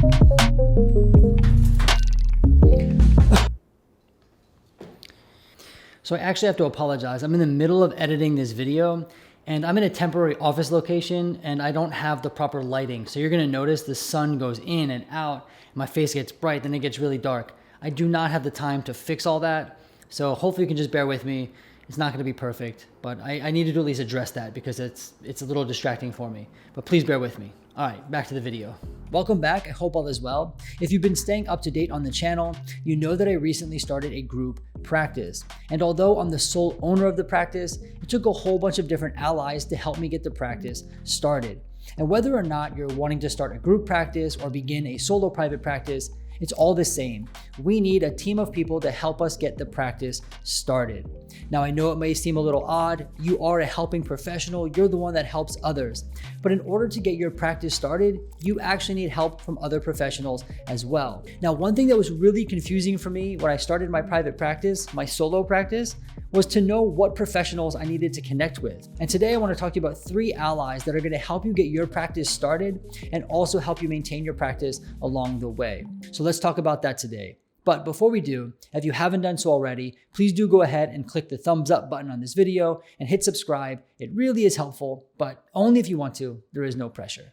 So I actually have to apologize. I'm in the middle of editing this video and I'm in a temporary office location and I don't have the proper lighting. So you're gonna notice the sun goes in and out, and my face gets bright, then it gets really dark. I do not have the time to fix all that. So hopefully you can just bear with me. It's not gonna be perfect, but I needed to at least address that because it's a little distracting for me, but please bear with me. All right, back to the video. Welcome back, I hope all is well. If you've been staying up to date on the channel, you know that I recently started a group practice. And although I'm the sole owner of the practice, it took a whole bunch of different allies to help me get the practice started. And whether or not you're wanting to start a group practice or begin a solo private practice, it's all the same. We need a team of people to help us get the practice started. Now, I know it may seem a little odd. You are a helping professional. You're the one that helps others. But in order to get your practice started, you actually need help from other professionals as well. Now, one thing that was really confusing for me when I started my private practice, my solo practice, was to know what professionals I needed to connect with. And today I want to talk to you about 3 allies that are going to help you get your practice started and also help you maintain your practice along the way. So let's talk about that today. But before we do, if you haven't done so already, please do go ahead and click the thumbs up button on this video and hit subscribe. It really is helpful, but only if you want to. There is no pressure.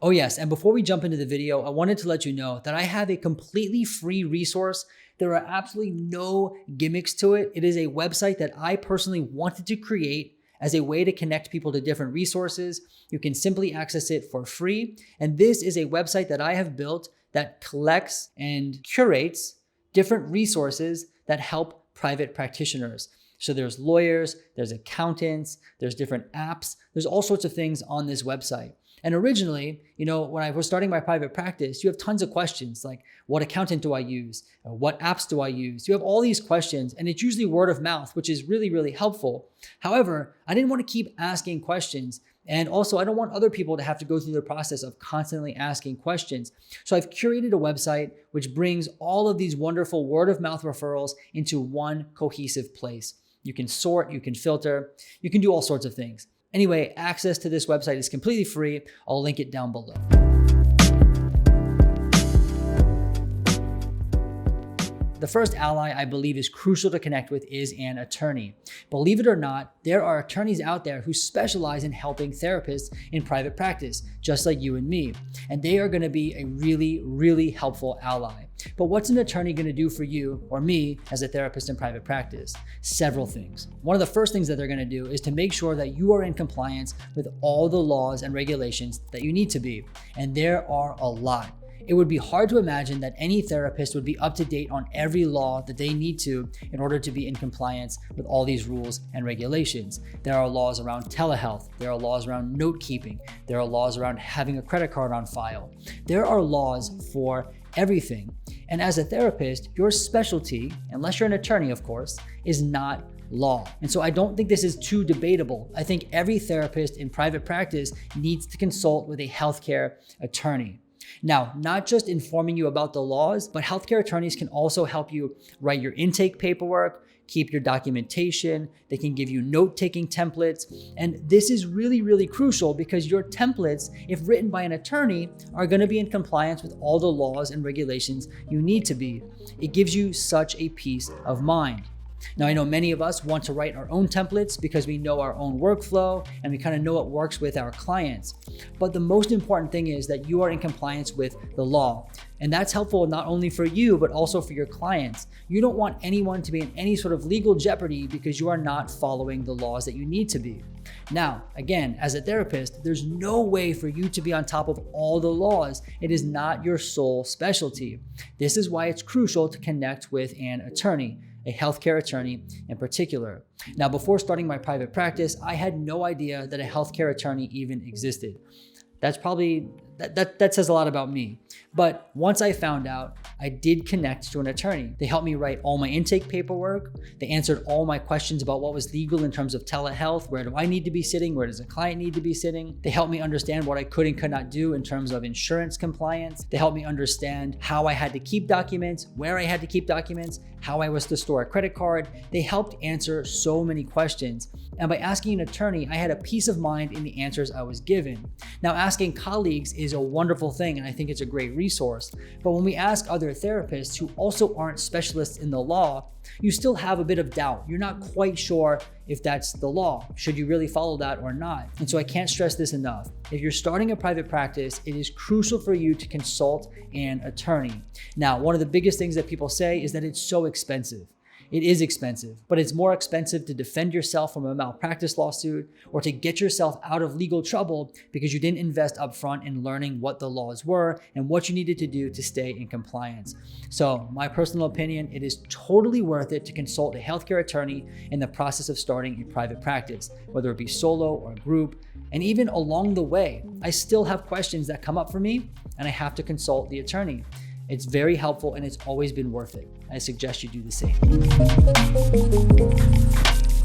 Oh yes, and before we jump into the video, I wanted to let you know that I have a completely free resource. There are absolutely no gimmicks to it. It is a website that I personally wanted to create as a way to connect people to different resources. You can simply access it for free. And this is a website that I have built that collects and curates different resources that help private practitioners. So there's lawyers, there's accountants, there's different apps, there's all sorts of things on this website. And originally, when I was starting my private practice, you have tons of questions like, what accountant do I use? What apps do I use? You have all these questions, and it's usually word of mouth, which is really, really helpful. However, I didn't want to keep asking questions. And also, I don't want other people to have to go through the process of constantly asking questions. So I've curated a website which brings all of these wonderful word of mouth referrals into one cohesive place. You can sort, you can filter, you can do all sorts of things. Anyway, access to this website is completely free. I'll link it down below. The first ally I believe is crucial to connect with is an attorney. Believe it or not, there are attorneys out there who specialize in helping therapists in private practice, just like you and me. And they are going to be a really, really helpful ally. But what's an attorney going to do for you or me as a therapist in private practice? Several things. One of the first things that they're going to do is to make sure that you are in compliance with all the laws and regulations that you need to be. And there are a lot. It would be hard to imagine that any therapist would be up to date on every law that they need to in order to be in compliance with all these rules and regulations. There are laws around telehealth. There are laws around note keeping. There are laws around having a credit card on file. There are laws for everything. And as a therapist, your specialty, unless you're an attorney, of course, is not law. And so I don't think this is too debatable. I think every therapist in private practice needs to consult with a healthcare attorney. Now, not just informing you about the laws, but healthcare attorneys can also help you write your intake paperwork, keep your documentation. They can give you note-taking templates. And this is really, really crucial because your templates, if written by an attorney, are going to be in compliance with all the laws and regulations you need to be. It gives you such a peace of mind. Now, I know many of us want to write our own templates because we know our own workflow and we kind of know what works with our clients. But the most important thing is that you are in compliance with the law. And that's helpful not only for you, but also for your clients. You don't want anyone to be in any sort of legal jeopardy because you are not following the laws that you need to be. Now, again, as a therapist, there's no way for you to be on top of all the laws. It is not your sole specialty. This is why it's crucial to connect with an attorney, a healthcare attorney in particular. Now, before starting my private practice, I had no idea that a healthcare attorney even existed. That says a lot about me. But once I found out, I did connect to an attorney. They helped me write all my intake paperwork. They answered all my questions about what was legal in terms of telehealth. Where do I need to be sitting? Where does a client need to be sitting? They helped me understand what I could and could not do in terms of insurance compliance. They helped me understand how I had to keep documents, where I had to keep documents, how I was to store a credit card. They helped answer so many questions. And by asking an attorney, I had a peace of mind in the answers I was given. Now, asking colleagues is is a wonderful thing, and I think it's a great resource. But when we ask other therapists who also aren't specialists in the law, you still have a bit of doubt. You're not quite sure if that's the law. Should you really follow that or not? And so I can't stress this enough. If you're starting a private practice, it is crucial for you to consult an attorney. Now, one of the biggest things that people say is that it's so expensive. It is expensive, but it's more expensive to defend yourself from a malpractice lawsuit or to get yourself out of legal trouble because you didn't invest upfront in learning what the laws were and what you needed to do to stay in compliance. So my personal opinion, it is totally worth it to consult a healthcare attorney in the process of starting a private practice, whether it be solo or group. And even along the way, I still have questions that come up for me and I have to consult the attorney. It's very helpful and it's always been worth it. I suggest you do the same.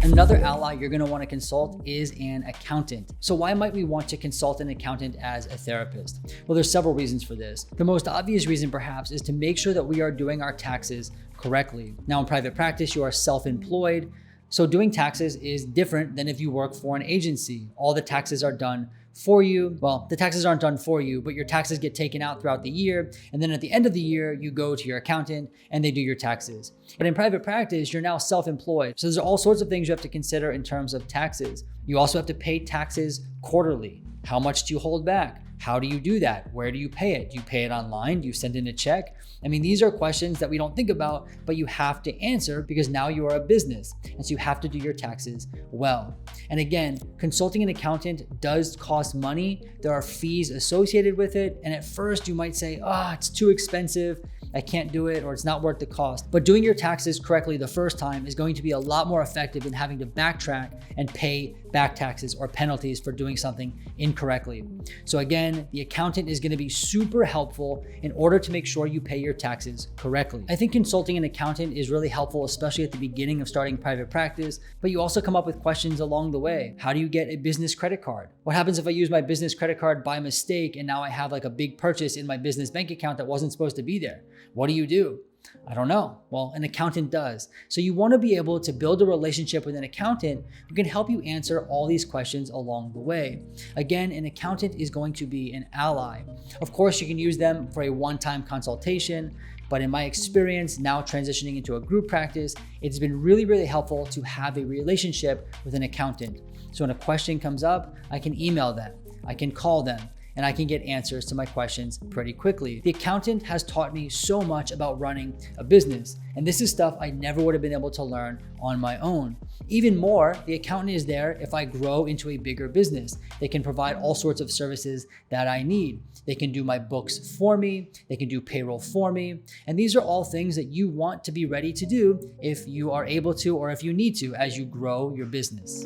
Another ally you're gonna wanna consult is an accountant. So why might we want to consult an accountant as a therapist? Well, there's several reasons for this. The most obvious reason perhaps is to make sure that we are doing our taxes correctly. Now in private practice, you are self-employed. So doing taxes is different than if you work for an agency. All the taxes are done for you. Well, the taxes aren't done for you, but your taxes get taken out throughout the year. And then at the end of the year, you go to your accountant and they do your taxes. But in private practice, you're now self-employed. So there's all sorts of things you have to consider in terms of taxes. You also have to pay taxes quarterly. How much do you hold back? How do you do that? Where do you pay it? Do you pay it online? Do you send in a check? I mean, these are questions that we don't think about, but you have to answer because now you are a business. And so you have to do your taxes well. And again, consulting an accountant does cost money. There are fees associated with it. And at first you might say, it's too expensive. I can't do it, or it's not worth the cost. But doing your taxes correctly the first time is going to be a lot more effective than having to backtrack and pay back taxes or penalties for doing something incorrectly. So again, the accountant is going to be super helpful in order to make sure you pay your taxes correctly. I think consulting an accountant is really helpful, especially at the beginning of starting private practice, but you also come up with questions along the way. How do you get a business credit card? What happens if I use my business credit card by mistake and now I have like a big purchase in my business bank account that wasn't supposed to be there? What do you do? I don't know. Well, an accountant does. So you want to be able to build a relationship with an accountant who can help you answer all these questions along the way. Again, an accountant is going to be an ally. Of course, you can use them for a one-time consultation, but in my experience, now transitioning into a group practice, it's been really, really helpful to have a relationship with an accountant. So when a question comes up, I can email them, I can call them, and I can get answers to my questions pretty quickly. The accountant has taught me so much about running a business, and this is stuff I never would have been able to learn on my own. Even more, the accountant is there if I grow into a bigger business. They can provide all sorts of services that I need. They can do my books for me, they can do payroll for me, and these are all things that you want to be ready to do if you are able to or if you need to as you grow your business.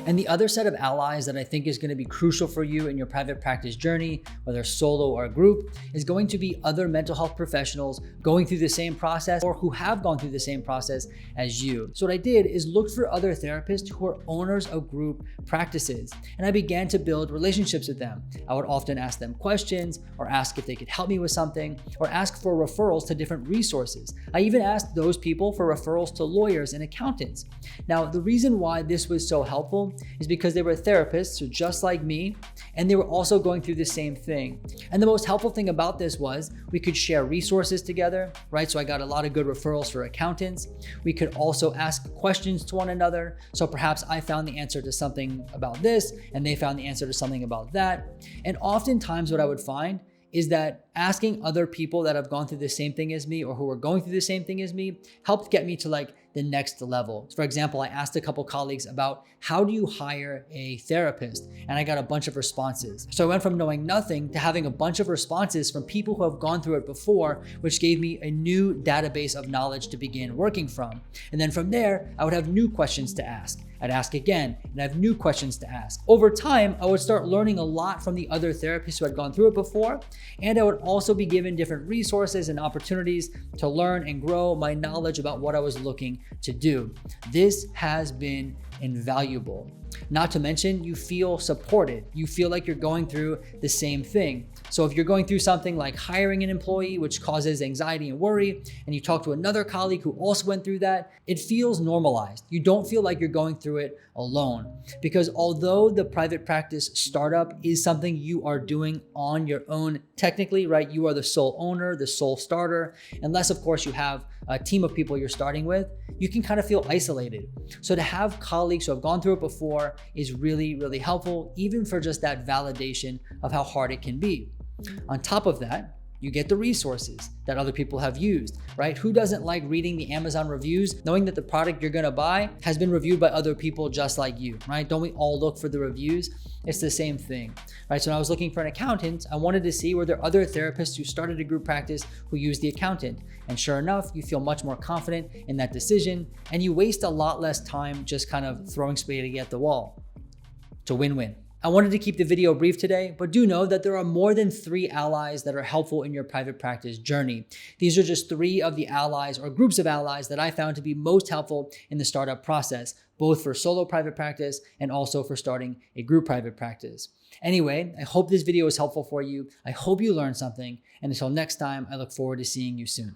And the other set of allies that I think is going to be crucial for you in your private practice journey, whether solo or group, is going to be other mental health professionals going through the same process or who have gone through the same process as you. So what I did is look for other therapists who are owners of group practices, and I began to build relationships with them. I would often ask them questions or ask if they could help me with something or ask for referrals to different resources. I even asked those people for referrals to lawyers and accountants. Now, the reason why this was so helpful is because they were therapists, so just like me, and they were also going through the same thing. And the most helpful thing about this was we could share resources together, right? So I got a lot of good referrals for accountants. We could also ask questions to one another. So perhaps I found the answer to something about this, and they found the answer to something about that. And oftentimes what I would find is that asking other people that have gone through the same thing as me or who are going through the same thing as me helped get me to like the next level. For example, I asked a couple colleagues about how do you hire a therapist? And I got a bunch of responses. So I went from knowing nothing to having a bunch of responses from people who have gone through it before, which gave me a new database of knowledge to begin working from. And then from there, I would have new questions to ask. I'd ask again, and I have new questions to ask. Over time, I would start learning a lot from the other therapists who had gone through it before, and I would also be given different resources and opportunities to learn and grow my knowledge about what I was looking to do. This has been invaluable. Not to mention, you feel supported. You feel like you're going through the same thing. So if you're going through something like hiring an employee, which causes anxiety and worry, and you talk to another colleague who also went through that, it feels normalized. You don't feel like you're going through it alone. Because although the private practice startup is something you are doing on your own, technically, right? You are the sole owner, the sole starter, unless of course you have a team of people you're starting with, you can kind of feel isolated. So to have colleagues who have gone through it before is really, really helpful, even for just that validation of how hard it can be. On top of that, you get the resources that other people have used, right? Who doesn't like reading the Amazon reviews, knowing that the product you're gonna buy has been reviewed by other people just like you, right? Don't we all look for the reviews? It's the same thing, right? So when I was looking for an accountant, I wanted to see were there other therapists who started a group practice who used the accountant. And sure enough, you feel much more confident in that decision and you waste a lot less time just kind of throwing spaghetti at the wall. It's a win-win. I wanted to keep the video brief today, but do know that there are more than 3 allies that are helpful in your private practice journey. These are just 3 of the allies or groups of allies that I found to be most helpful in the startup process, both for solo private practice and also for starting a group private practice. Anyway, I hope this video was helpful for you. I hope you learned something. And until next time, I look forward to seeing you soon.